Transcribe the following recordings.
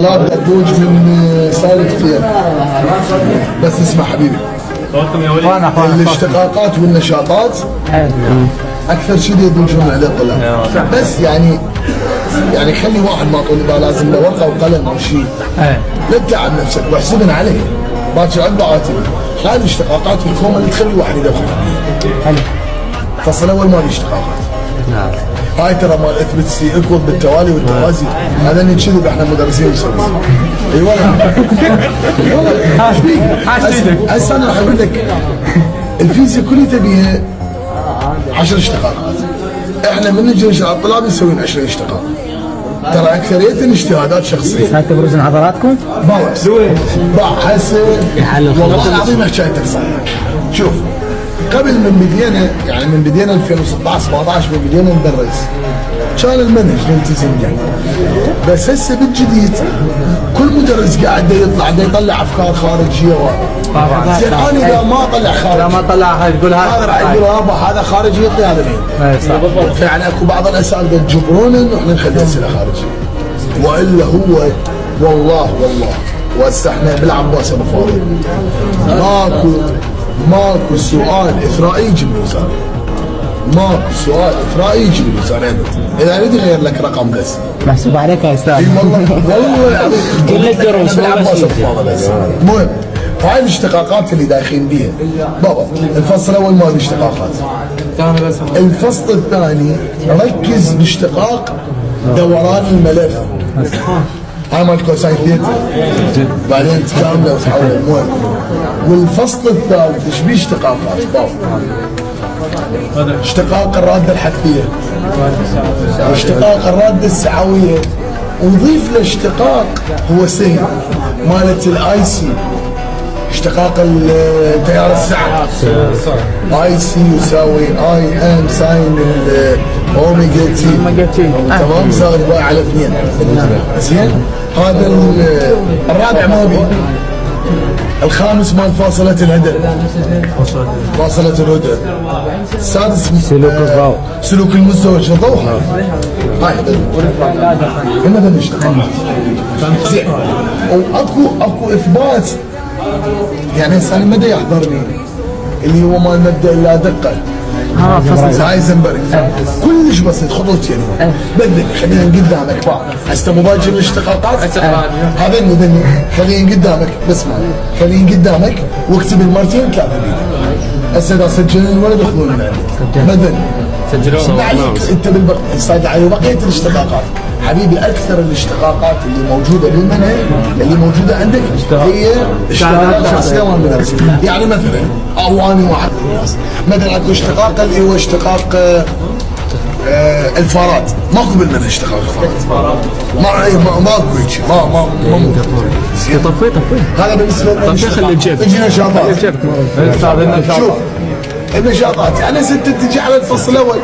لا بدوج من سالف كثير. بس اسمع حبيبي، الاشتقاقات والنشاطات اكثر شيء يدوجون عليه الطلاب. بس يعني خلي واحد ما طول بال لازم له ورقه وقلم او شيء. لا تتعب نفسك واحسبن عليه باكر عقب عاتب. هاي الاشتقاقات والكومه اللي تخلي الواحد يدخل. حلو. الفصل الاول ما في اشتقاقات. هاي ترى مال اثبت سي اكوض بالتوالي والتوازي، هذا نكذب احنا مدرسين مسويين. اي والله. هسه انا راح اقول لك الفيزياء كلها تبيها 10 اشتقاقات. احنا من نجي نشرح الطلاب نسوي 20 اشتقاق. ترى اكثريتها اجتهادات شخصيه. هاي تبرزون عضلاتكم؟ باوس. هسه والله العظيم حكايتك صح. شوف قبل من بدينا 2016 17 من بدينا ندرس كان المنهج نلتزم يعني. بس هسه بالجديد كل مدرس قاعد يطلع افكار خارجيه. زين انا اذا ما اطلع خارجي، لا ما طلع تقول هذا راح يقول هذا خارجي يعطي هذا مين؟ اي صح. فيعني اكو بعض الاساتذه تجبرونا انه احنا نخلي اسئله خارجيه. والا هو والله وهسه احنا بالعباس ابو فاضل ماكو سؤال اثرائي يجي بالوزاره. ماكو سؤال اثرائي يجي بالوزاره ابد. اذا اريد اغير لك رقم بس محسوب عليك يا استاذ. اي والله العظيم كل الدروس بالعباس ابو فاضل هسه. المهم هاي الاشتقاقات اللي داخلين بيها بابا. الفصل الاول ما في اشتقاقات. الفصل الثاني ركز باشتقاق دوران الملف. هاي مال كوساين ثيتا بعدين تكامله وتحول. المهم والفصل الثالث ايش بيه اشتقاقات بابا؟ اشتقاق الراده الحثيه، اشتقاق الراده السعويه، وضيف له اشتقاق هو سين مالت الاي سي، اشتقاق التيار السعه. اي سي يساوي اي ام ساين اوميجا تي. تمام يساوي باي على 2. زين هذا الرابع ما بي. الخامس مال فاصلة الهدى. فاصلة الهدى. السادس سلوك المزدوج الضوء. هاي هنا بنشتغل. زين واكو اثبات. يعني هسه انا مدى يحضرني اللي هو مال مبدا لا دقه. فصل هايزنبرغ كلش بسيط خطوتين. بدك خلينا قدامك بعض هسه مباشر الاشتقاقات. هذني خلينا قدامك بس خلينا قدامك واكتب المرتين 3 بيدك. هسه اذا سجلوا الولد ياخذون من عندك. مثلا سجلوهم عليك انت بالبقيه علي بقيه الاشتقاقات. حبيبي اكثر الاشتقاقات اللي موجوده بالمنهج اللي موجوده عندك هي اشتقاقات شخصيه والمدرسين. يعني مثلا اواني واحد من الناس مثلا اكو اشتقاق اللي هو اشتقاق الفارات. ماكو بالمنهج اشتقاق الفارات. ماكو هيك ما طفي هذا بالنسبه لنا. خلي الجيب تجي نشاطات. شوف النشاطات يعني هسه تجي على الفصل الاول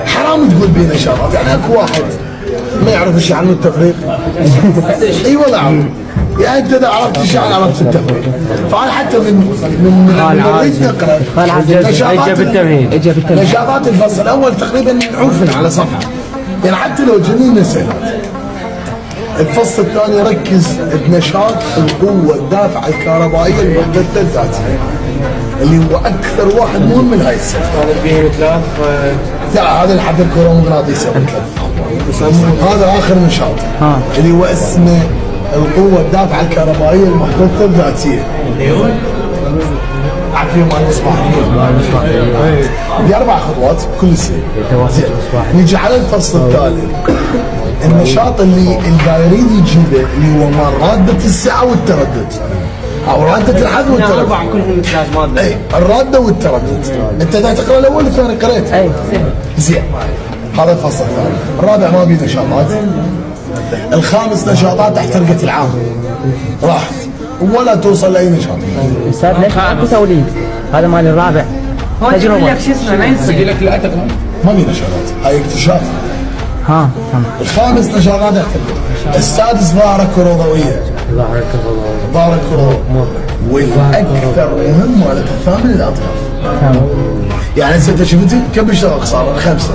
حرام تقول بيه نشاطات. يعني اكو واحد ما يعرف ايش يعني التفريق. اي والله عظيم. يعني انت اذا عرفت ايش يعني عرفت التفريق. فانا حتى من نريد نقرا نشاطات الفصل الاول تقريبا نعوفن على صفحه. يعني حتى لو جنين نسيلات. الفصل الثاني ركز بنشاط القوه الدافعه الكهربائيه المحدثه الذاتيه اللي هو اكثر واحد مهم من هاي السنه. هذا الحد الكهرومغناطيسي. هذا اخر نشاط اللي هو اسمه القوه الدافعه الكهربائيه المحدثه الذاتيه. عارفين مال المصباحيه؟ دي 4 خطوات كل سنه. نيجي على الفصل الثالث. النشاط اللي يريد يجيبه اللي هو مال راده السعه والتردد او راده الحد والتردد. 4 كلهم 3 ماده. اي الراده والتردد. انت اذا تقرا الاول والثاني قريت. اي زين هذا الفصل الثالث. الرابع ما بيه نشاطات. الخامس نشاطات تحت رقه العام راحت ولا توصل لاي نشاط. استاذ ليش ماكو توليد؟ هذا مال الرابع تجربه. لك شو اسمه ما ينسى لك لا تقرا. ما بيه نشاطات. هاي اكتشاف. تمام. الخامس نشاطات تحت الرقه. السادس ظاهره كروضويه. ظاهره كروض. والاكثر مهم مالت الثامن الاطراف. يعني انت شفتي كم اشتراك صار؟ 5.